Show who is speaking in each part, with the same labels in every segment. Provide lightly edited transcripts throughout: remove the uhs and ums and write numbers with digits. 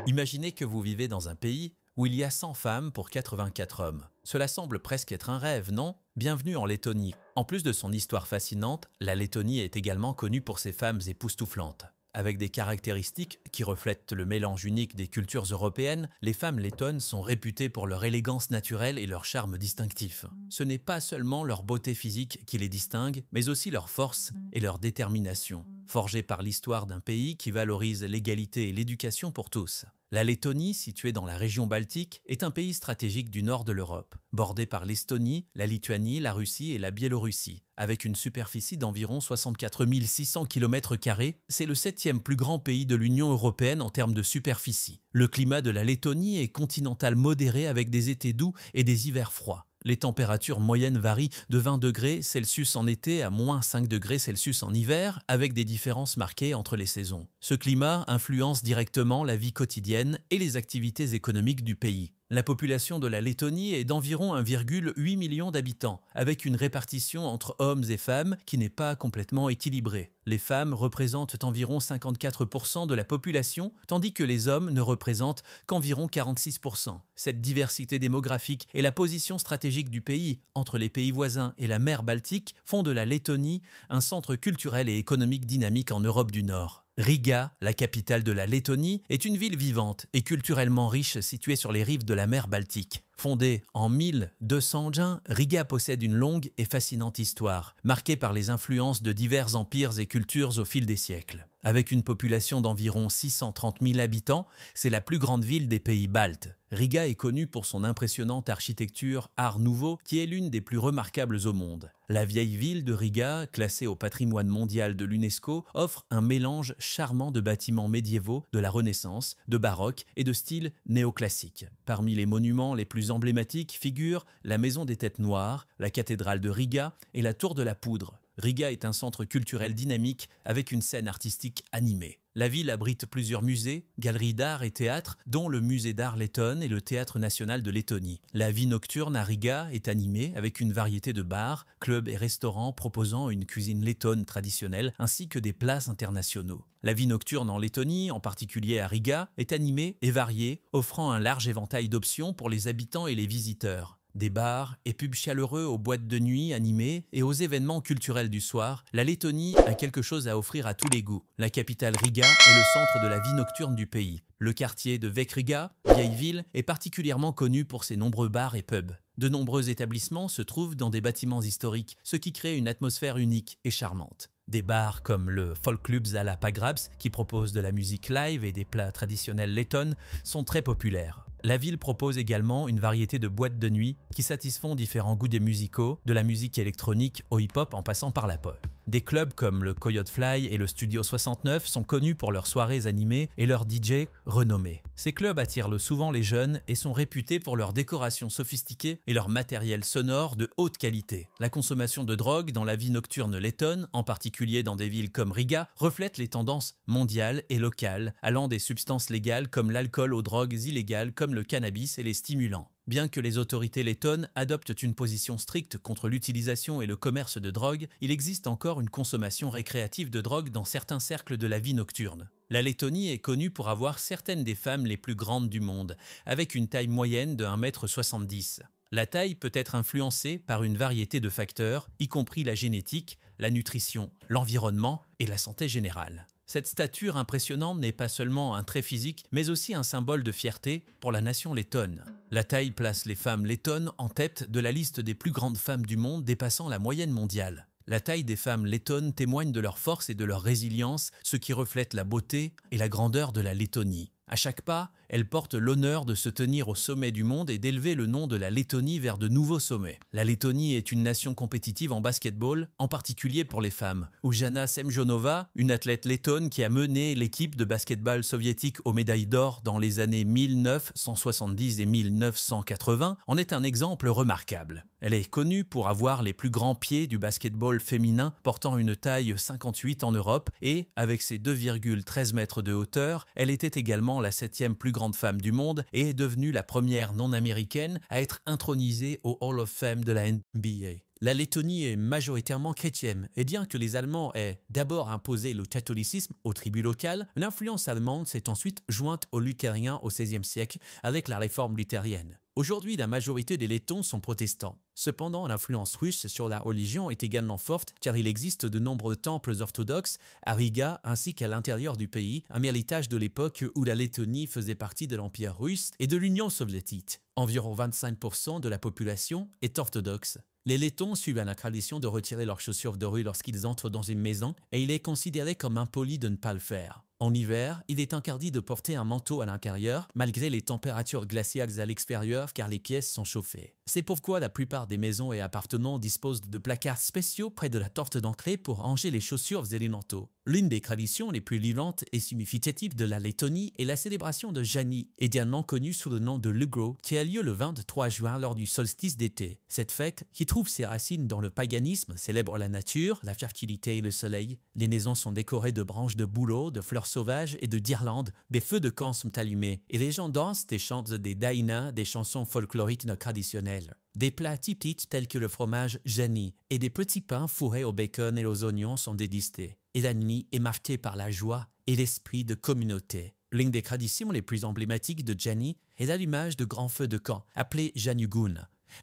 Speaker 1: Imaginez que vous vivez dans un pays où il y a 100 femmes pour 84 hommes. Cela semble presque être un rêve, non? Bienvenue en Lettonie. En plus de son histoire fascinante, la Lettonie est également connue pour ses femmes époustouflantes. Avec des caractéristiques qui reflètent le mélange unique des cultures européennes, les femmes lettonnes sont réputées pour leur élégance naturelle et leur charme distinctif. Ce n'est pas seulement leur beauté physique qui les distingue, mais aussi leur force et leur détermination, forgées par l'histoire d'un pays qui valorise l'égalité et l'éducation pour tous. La Lettonie, située dans la région baltique, est un pays stratégique du nord de l'Europe, bordé par l'Estonie, la Lituanie, la Russie et la Biélorussie. Avec une superficie d'environ 64 600 km², c'est le 7e plus grand pays de l'Union européenne en termes de superficie. Le climat de la Lettonie est continental modéré avec des étés doux et des hivers froids. Les températures moyennes varient de 20 degrés Celsius en été à moins 5 degrés Celsius en hiver, avec des différences marquées entre les saisons. Ce climat influence directement la vie quotidienne et les activités économiques du pays. La population de la Lettonie est d'environ 1,8 million d'habitants, avec une répartition entre hommes et femmes qui n'est pas complètement équilibrée. Les femmes représentent environ 54% de la population, tandis que les hommes ne représentent qu'environ 46%. Cette diversité démographique et la position stratégique du pays, entre les pays voisins et la mer Baltique, font de la Lettonie un centre culturel et économique dynamique en Europe du Nord. Riga, la capitale de la Lettonie, est une ville vivante et culturellement riche située sur les rives de la mer Baltique. Fondée en 1201, Riga possède une longue et fascinante histoire, marquée par les influences de divers empires et cultures au fil des siècles. Avec une population d'environ 630 000 habitants, c'est la plus grande ville des pays baltes. Riga est connue pour son impressionnante architecture Art Nouveau, qui est l'une des plus remarquables au monde. La vieille ville de Riga, classée au patrimoine mondial de l'UNESCO, offre un mélange charmant de bâtiments médiévaux, de la Renaissance, de baroque et de style néoclassique. Parmi les monuments les plus emblématiques figurent la Maison des Têtes Noires, la cathédrale de Riga et la Tour de la Poudre. Riga est un centre culturel dynamique avec une scène artistique animée. La ville abrite plusieurs musées, galeries d'art et théâtres, dont le musée d'art lettonne et le théâtre national de Lettonie. La vie nocturne à Riga est animée avec une variété de bars, clubs et restaurants proposant une cuisine lettonne traditionnelle ainsi que des plats internationaux. La vie nocturne en Lettonie, en particulier à Riga, est animée et variée, offrant un large éventail d'options pour les habitants et les visiteurs. Des bars et pubs chaleureux aux boîtes de nuit animées et aux événements culturels du soir, la Lettonie a quelque chose à offrir à tous les goûts. La capitale Riga est le centre de la vie nocturne du pays. Le quartier de Vekriga, vieille ville, est particulièrement connu pour ses nombreux bars et pubs. De nombreux établissements se trouvent dans des bâtiments historiques, ce qui crée une atmosphère unique et charmante. Des bars comme le Folk Club Zala Pagrabs, qui propose de la musique live et des plats traditionnels lettonnes, sont très populaires. La ville propose également une variété de boîtes de nuit qui satisfont différents goûts des musicaux, de la musique électronique au hip-hop en passant par la pop. Des clubs comme le Coyote Fly et le Studio 69 sont connus pour leurs soirées animées et leurs DJ renommés. Ces clubs attirent souvent les jeunes et sont réputés pour leur décoration sophistiquée et leur matériel sonore de haute qualité. La consommation de drogue dans la vie nocturne lettonne, en particulier dans des villes comme Riga, reflète les tendances mondiales et locales, allant des substances légales comme l'alcool aux drogues illégales comme le cannabis et les stimulants. Bien que les autorités lettonnes adoptent une position stricte contre l'utilisation et le commerce de drogue, il existe encore une consommation récréative de drogue dans certains cercles de la vie nocturne. La Lettonie est connue pour avoir certaines des femmes les plus grandes du monde, avec une taille moyenne de 1,70 m. La taille peut être influencée par une variété de facteurs, y compris la génétique, la nutrition, l'environnement et la santé générale. Cette stature impressionnante n'est pas seulement un trait physique, mais aussi un symbole de fierté pour la nation lettonne. La taille place les femmes lettonnes en tête de la liste des plus grandes femmes du monde dépassant la moyenne mondiale. La taille des femmes lettonnes témoigne de leur force et de leur résilience, ce qui reflète la beauté et la grandeur de la Lettonie. À chaque pas, elles portent l'honneur de se tenir au sommet du monde et d'élever le nom de la Lettonie vers de nouveaux sommets. La Lettonie est une nation compétitive en basketball, en particulier pour les femmes. Oujana Semjonova, une athlète lettonne qui a mené l'équipe de basketball soviétique aux médailles d'or dans les années 1970 et 1980, en est un exemple remarquable. Elle est connue pour avoir les plus grands pieds du basketball féminin, portant une taille 58 en Europe et, avec ses 2,13 mètres de hauteur, elle était également la 7e plus grande femme du monde et est devenue la première non-américaine à être intronisée au Hall of Fame de la NBA. La Lettonie est majoritairement chrétienne, et bien que les Allemands aient d'abord imposé le catholicisme aux tribus locales, l'influence allemande s'est ensuite jointe aux luthériens au XVIe siècle avec la réforme luthérienne. Aujourd'hui, la majorité des Lettons sont protestants. Cependant, l'influence russe sur la religion est également forte car il existe de nombreux temples orthodoxes à Riga ainsi qu'à l'intérieur du pays, un héritage de l'époque où la Lettonie faisait partie de l'Empire russe et de l'Union soviétique. Environ 25% de la population est orthodoxe. Les Lettons suivent la tradition de retirer leurs chaussures de rue lorsqu'ils entrent dans une maison et il est considéré comme impoli de ne pas le faire. En hiver, il est interdit de porter un manteau à l'intérieur malgré les températures glaciales à l'extérieur car les pièces sont chauffées. C'est pourquoi la plupart des maisons et appartements disposent de placards spéciaux près de la porte d'entrée pour ranger les chaussures et les manteaux. L'une des traditions les plus vivantes et significatives de la Lettonie est la célébration de Jani, également connue sous le nom de Lugro, qui a lieu le 23 juin lors du solstice d'été. Cette fête, qui trouve ses racines dans le paganisme, célèbre la nature, la fertilité et le soleil. Les maisons sont décorées de branches de bouleau, de fleurs sauvages et de guirlandes. Des feux de camp sont allumés et les gens dansent et chantent des daïnas, des chansons folkloriques traditionnelles. Des plats typiques tels que le fromage Jani et des petits pains fourrés au bacon et aux oignons sont dégustés. Et la nuit est marquée par la joie et l'esprit de communauté. L'une des traditions les plus emblématiques de Jani est l'allumage de grands feux de camp, appelés Janugun.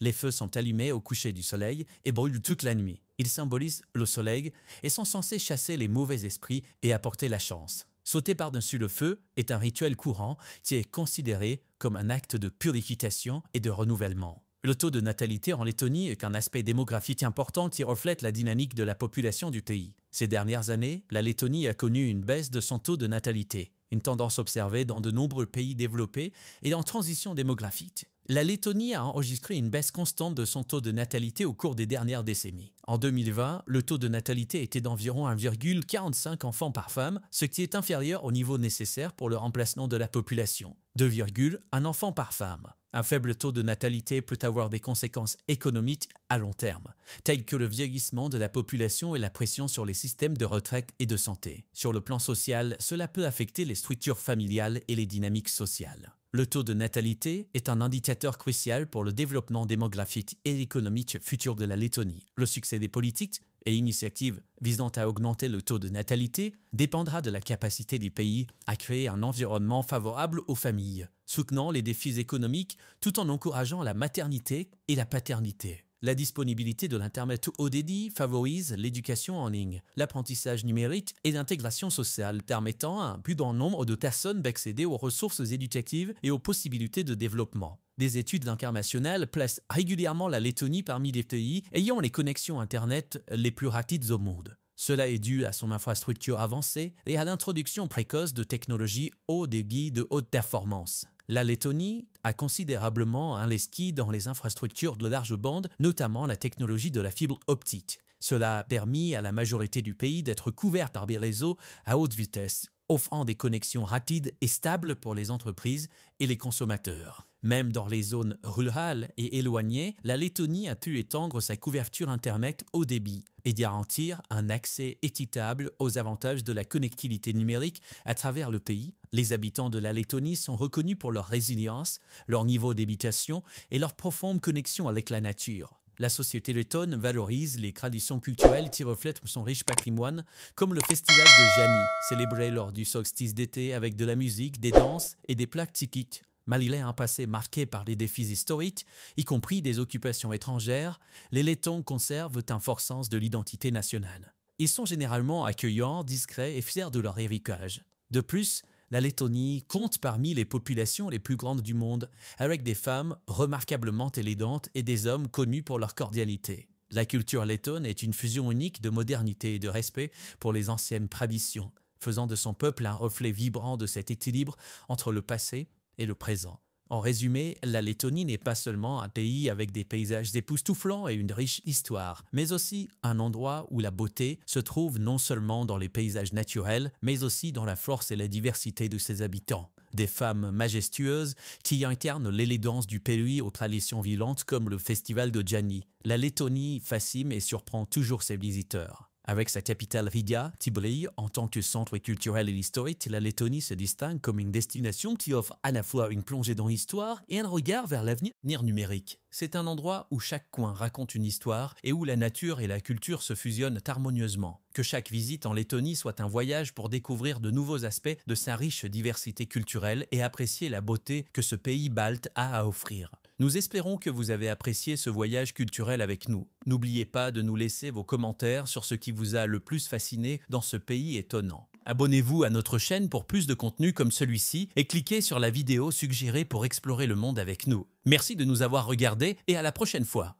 Speaker 1: Les feux sont allumés au coucher du soleil et brûlent toute la nuit. Ils symbolisent le soleil et sont censés chasser les mauvais esprits et apporter la chance. Sauter par-dessus le feu est un rituel courant qui est considéré comme un acte de purification et de renouvellement. Le taux de natalité en Lettonie est un aspect démographique important qui reflète la dynamique de la population du pays. Ces dernières années, la Lettonie a connu une baisse de son taux de natalité, une tendance observée dans de nombreux pays développés et en transition démographique. La Lettonie a enregistré une baisse constante de son taux de natalité au cours des dernières décennies. En 2020, le taux de natalité était d'environ 1,45 enfants par femme, ce qui est inférieur au niveau nécessaire pour le remplacement de la population. 2,1 enfants par femme. Un faible taux de natalité peut avoir des conséquences économiques à long terme, telles que le vieillissement de la population et la pression sur les systèmes de retraite et de santé. Sur le plan social, cela peut affecter les structures familiales et les dynamiques sociales. Le taux de natalité est un indicateur crucial pour le développement démographique et économique futur de la Lettonie. Le succès des politiques et initiatives visant à augmenter le taux de natalité dépendra de la capacité du pays à créer un environnement favorable aux familles, soutenant les défis économiques tout en encourageant la maternité et la paternité. La disponibilité de l'Internet haut débit favorise l'éducation en ligne, l'apprentissage numérique et l'intégration sociale, permettant à un plus grand nombre de personnes d'accéder aux ressources éducatives et aux possibilités de développement. Des études internationales placent régulièrement la Lettonie parmi les pays ayant les connexions Internet les plus rapides au monde. Cela est dû à son infrastructure avancée et à l'introduction précoce de technologies haut débit de haute performance. La Lettonie a considérablement investi dans les infrastructures de large bande, notamment la technologie de la fibre optique. Cela a permis à la majorité du pays d'être couvert par des réseaux à haute vitesse, offrant des connexions rapides et stables pour les entreprises et les consommateurs. Même dans les zones rurales et éloignées, la Lettonie a pu étendre sa couverture Internet haut débit et garantir un accès équitable aux avantages de la connectivité numérique à travers le pays. Les habitants de la Lettonie sont reconnus pour leur résilience, leur niveau d'habitation et leur profonde connexion avec la nature. La société lettonne valorise les traditions culturelles qui reflètent son riche patrimoine, comme le festival de Jani, célébré lors du solstice d'été avec de la musique, des danses et des plats typiques. Malgré un passé marqué par des défis historiques, y compris des occupations étrangères, les Lettons conservent un fort sens de l'identité nationale. Ils sont généralement accueillants, discrets et fiers de leur héritage. De plus, la Lettonie compte parmi les populations les plus grandes du monde, avec des femmes remarquablement élégantes et des hommes connus pour leur cordialité. La culture lettonne est une fusion unique de modernité et de respect pour les anciennes traditions, faisant de son peuple un reflet vibrant de cet équilibre entre le passé et le présent. En résumé, la Lettonie n'est pas seulement un pays avec des paysages époustouflants et une riche histoire, mais aussi un endroit où la beauté se trouve non seulement dans les paysages naturels, mais aussi dans la force et la diversité de ses habitants. Des femmes majestueuses qui incarnent l'élégance du pays aux traditions vivantes comme le festival de Jani. La Lettonie fascine et surprend toujours ses visiteurs. Avec sa capitale Riga, Tbilisi, en tant que centre culturel et historique, la Lettonie se distingue comme une destination qui offre à la fois une plongée dans l'histoire et un regard vers l'avenir numérique. C'est un endroit où chaque coin raconte une histoire et où la nature et la culture se fusionnent harmonieusement. Que chaque visite en Lettonie soit un voyage pour découvrir de nouveaux aspects de sa riche diversité culturelle et apprécier la beauté que ce pays balte a à offrir. Nous espérons que vous avez apprécié ce voyage culturel avec nous. N'oubliez pas de nous laisser vos commentaires sur ce qui vous a le plus fasciné dans ce pays étonnant. Abonnez-vous à notre chaîne pour plus de contenu comme celui-ci et cliquez sur la vidéo suggérée pour explorer le monde avec nous. Merci de nous avoir regardés et à la prochaine fois.